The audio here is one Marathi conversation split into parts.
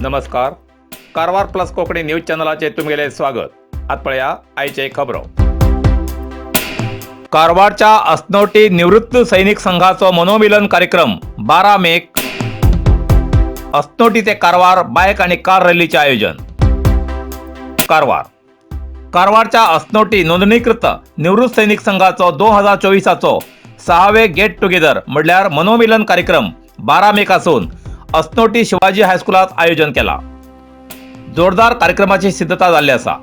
नमस्कार. कारवार प्लस कोकणी न्यूज चॅनलाचे तुमगेले स्वागत. आत्पळ्या आयचे खबरो. कारवारच्या अस्नोटी निवृत्त सैनिक संघाचो मनोमिलन कार्यक्रम 12 मेक अस्नोटी ते कारवार बायक आणि कार रॅलीचे आयोजन. कारवारच्या अस्नोटी नोंदणीकृत निवृत्त सैनिक संघाचो 2024 6वे गेट टुगेदर म्हणल्यार मनोमिलन कार्यक्रम 12 मेक आसून अस्नोटी शिवाजी हायस्कुलात आयोजन केला. जोरदार कार्यक्रमाची सिद्धता जाल्ली आसा.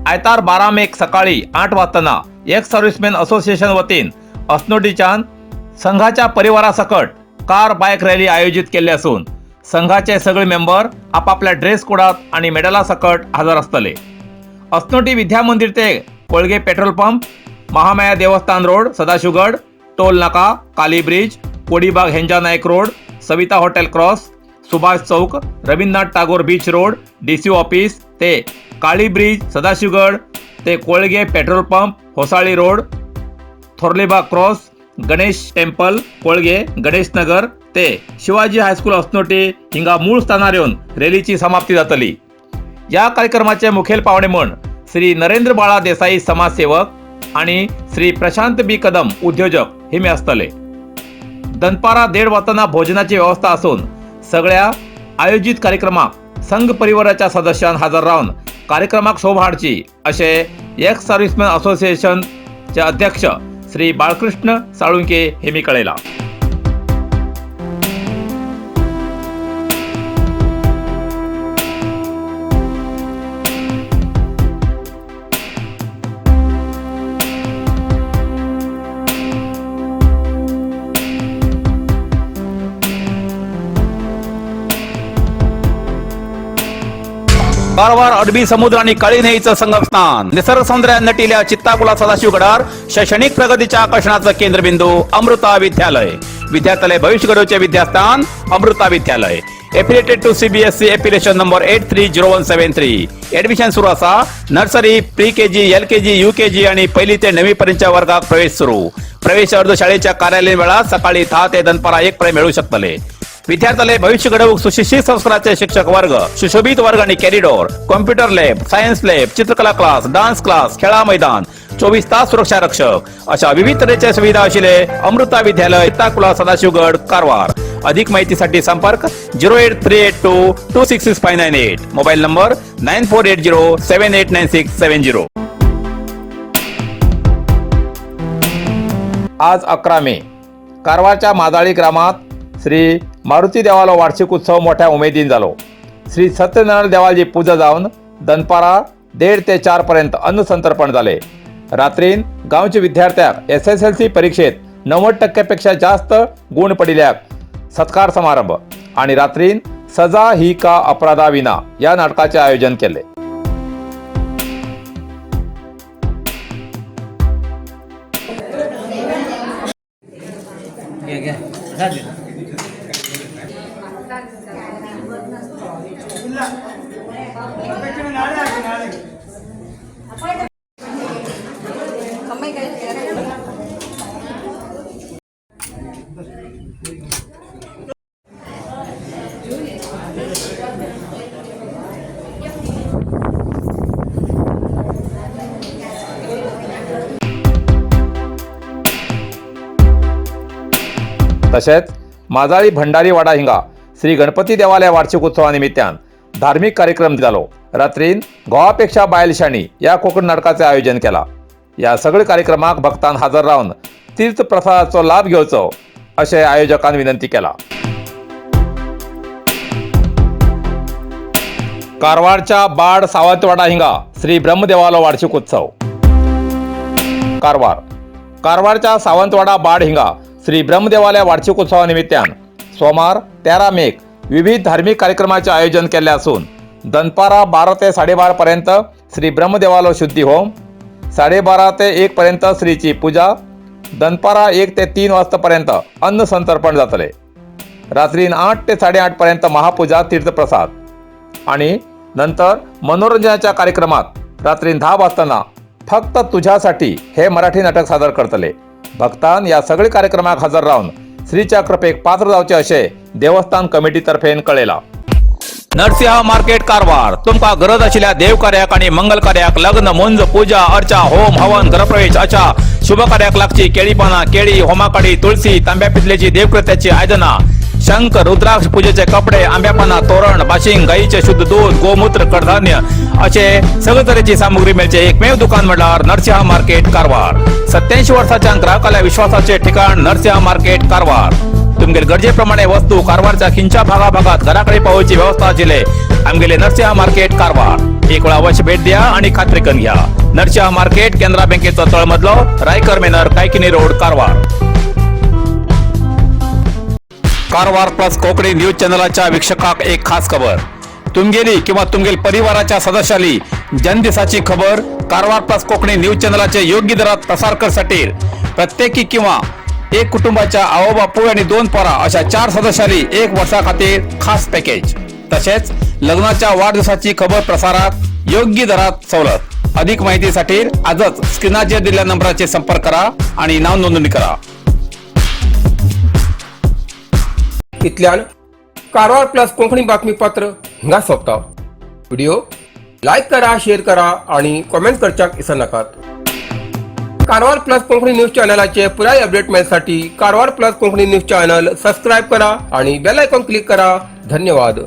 आयतार 12 मेक सकाळी 8 वाजताना एक्स सर्व्हिसमॅन असोसिएशन वतीन अस्नोटीच्यान संघाच्या परिवारासकट कार बायक रॅली आयोजित केल्ली आसून संघाचे सगळे मेंबर आपापल्या ड्रेस कोडात आणि मेडला सकट हजर आसतले. अस्नोटी विद्या मंदिर ते कोळगे पेट्रोल पंप, महामाया देवस्थान रोड, सदाशिवगड, टोल नाका, Kali bridge, Kodibag Henja Naik road, Savita hotel cross, Subhash Chowk, Rabindranath Tagore beach road, DC office ते काळी ब्रिज, सदाशिवगड ते Kolge petrol pump, Hosali road, Thorlebag cross, Ganesh temple, Kolge, Ganesh Nagar ते शिवाजी हायस्कूल अस्नोटी हिंगा मूळ स्थानार येवन रॅलीची समाप्ती जातली. या कार्यक्रमाचे मुखेल पावणे म्हण श्री नरेंद्र बाळा देसाई समाजसेवक आणि श्री प्रशांत बी कदम उद्योजक हिमे आसतले. दनपारा 1:30 वाजताना भोजनाची व्यवस्था असून सगळ्या आयोजित कार्यक्रमाक संघ परिवाराच्या सदस्यांनी हजर राहून कार्यक्रमाक शोभा हाडची असे एक्स सर्व्हिसमॅन असोसिएशनचे अध्यक्ष श्री बाळकृष्ण साळुंके हेमी कळयला. कारवार अरबी समुद्र आणि काळी नदीचं संगमस्थान, निसर्ग सौंदर्यात नटिल्या चित्ताकुला सदाशिवगडार शैक्षणिक प्रगतीच्या आकर्षणाचं केंद्रबिंदू अमृता विद्यालय. विद्यार्थ्यालय भविष्य घडवचे विद्यास्थान Amrita Vidyalaya. Affiliated to CBSE affiliation number 830173. Admission सुरू असा. Nursery, pre KG, LKG, UKG आणि पहिली ते 9वी पर्यंतच्या वर्गात प्रवेश सुरू. प्रवेश अर्ज शाळेच्या कार्यालयीन वेळा सकाळी 10 ते दनपारा 1 पर्यंत मिळू शकतले. विद्यार्थ्यालय भविष्य घडवूक सुशिक्षित संस्काराचे शिक्षक वर्ग, सुशोभित वर्ग आणि corridor, computer lab, science lab, चित्रकला क्लास, डान्स क्लास, खेळा मैदान, 24 तास सुरक्षा रक्षक अशा विविध तऱ्हेच्या सुविधा असलेले अमृता विद्यालय, चित्ताकुला, सदाशिवगड, कारवार. अधिक माहितीसाठी संपर्क 08382266598. Mobile number 9480789670. आज 11 मे कारवारच्या माजाळी ग्रामात श्री मारुती देवालो वार्षिक उत्सव मोठ्या उमेदीन जालो. श्री सत्यनारायण देवाची पूजा जावन दनपारा 1:30 ते 4 पर्यंत अन्न संतर्पण जाले. रात्रीन गांवच्या विद्यार्थ्यांक SSLC परीक्षेत 90% पेक्षा जास्त गुण पडिल्ल्याक सत्कार समारंभ आणि रात्रीन सजा ही का अपराधा विना या नाटकाचे आयोजन केले. तसेच माजाळी भंडारी वाडा हिंगा श्री गणपती देवालय वार्षिक उत्सवा निमित्तान धार्मिक कार्यक्रम जालो. रात्रीन गोवापेक्षा बायलशाणी या कोकण नाटकाचे आयोजन केला. या सगळ्या कार्यक्रमाक भक्तान हजर राहून तीर्थ प्रसादाचो लाभ घेवचो अशें आयोजकांनी विनंती केला. कारवारच्या बाड सावंतवाडा हिंगा श्री ब्रह्मदेवालो वार्षिक उत्सव. कारवारच्या सावंतवाडा बाड हिंगा श्री ब्रह्मदेवालय वार्षिक उत्सवा निमित्तान सोमार 13 मेक विविध धार्मिक कार्यक्रमाचे आयोजन केले असून दनपारा 12 ते 12:30 पर्यंत श्री ब्रह्मदेवालो शुद्धी होम, 12:30 ते 1 पर्यंत श्रीची पूजा, दनपारा 1 ते 3 वाजतापर्यंत अन्न संतर्पण जातले. रात्रीन 8 ते 8:30 पर्यंत महापूजा तीर्थप्रसाद आणि नंतर मनोरंजनाच्या कार्यक्रमात रात्रीन 10 वाजताना फक्त तुझ्यासाठी हे मराठी नाटक सादर करतले. भक्तान या सगळे कार्यक्रमाक हजर राहून श्रीच्या कृपेक पात्र जावचे असे देवस्थान कमिटीतर्फे कळयला. नरसिंह मार्केट कारवार तुमका गरज आशिल्ल्या देव कार्याक आणि मंगल कार्याक लग्न मुंज पूजा अर्चा होम हवन गृहप्रवेश अशा शुभ कार्याक लागची केळी पाना केळी होमाकाडी तुळशी तांब्या पितलेची देवकृत्याची आयदना शंख रुद्राक्ष पूजेचे कपडे आंब्या पाना तोरण बाशिंग गाईचे शुद्ध दूध गोमूत्र कडधान्य असे सगळे तऱ्हेची सामुग्री मेळचे एकमेव दुकान म्हणल्यार नरसिंह मार्केट कारवार 87 वर्षाच्या ग्राहकाला विश्वासाचे ठिकाण नरसिंह मार्केट कारवार तुमगेल गरजेप्रमाणे वस्तू कारवारच्या खिंच्या भागाभागात घराकडे पावोची व्यवस्था आशिल्ले आमगेले नरसिंह मार्केट कारवार एक वेळ अवश्य भेट द्या आणि खात्री करून घ्या नरसिंह मार्केट केंद्रा बँकेचो तळमजलो रायकर मेनर Kaikini road Karwar Karwar plus Konkani news चॅनलच्या वीक्षकाक एक खास खबर तुमगेली किंवा तुमगेल परिवाराच्या सदस्याली जनदिसाची खबर कारवार प्लस कोकणी न्यूज चॅनलचे योग्य दरात प्रसार करसाठी प्रत्येकी किंवा एक कुटुंबाच्या आवो बापू आणि 2 पोरा अशा 4 सदस्यांनी 1 वर्षा खातीर खास पॅकेज तसेच लग्नाच्या वाढदिवसाची खबर प्रसारात योग्य दरात सवलत अधिक माहितीसाठी आजच स्क्रीनाचेर दिलेल्या नंबराचे संपर्क करा आणि नाव नोंदणी करा इतल्यान कारवार प्लस कोंकणी बातमीपत्र हिंगा सोंपता व्हिडिओ लाईक करा शेअर करा आणि कमेंट करच्याक विसरू नाकात कारवार प्लस कोंकणी न्यूज चॅनलाचे पुराय अपडेट मेळसाठी Karwar plus Konkani news channel subscribe करा आणि बेल आयकॉन क्लिक करा धन्यवाद।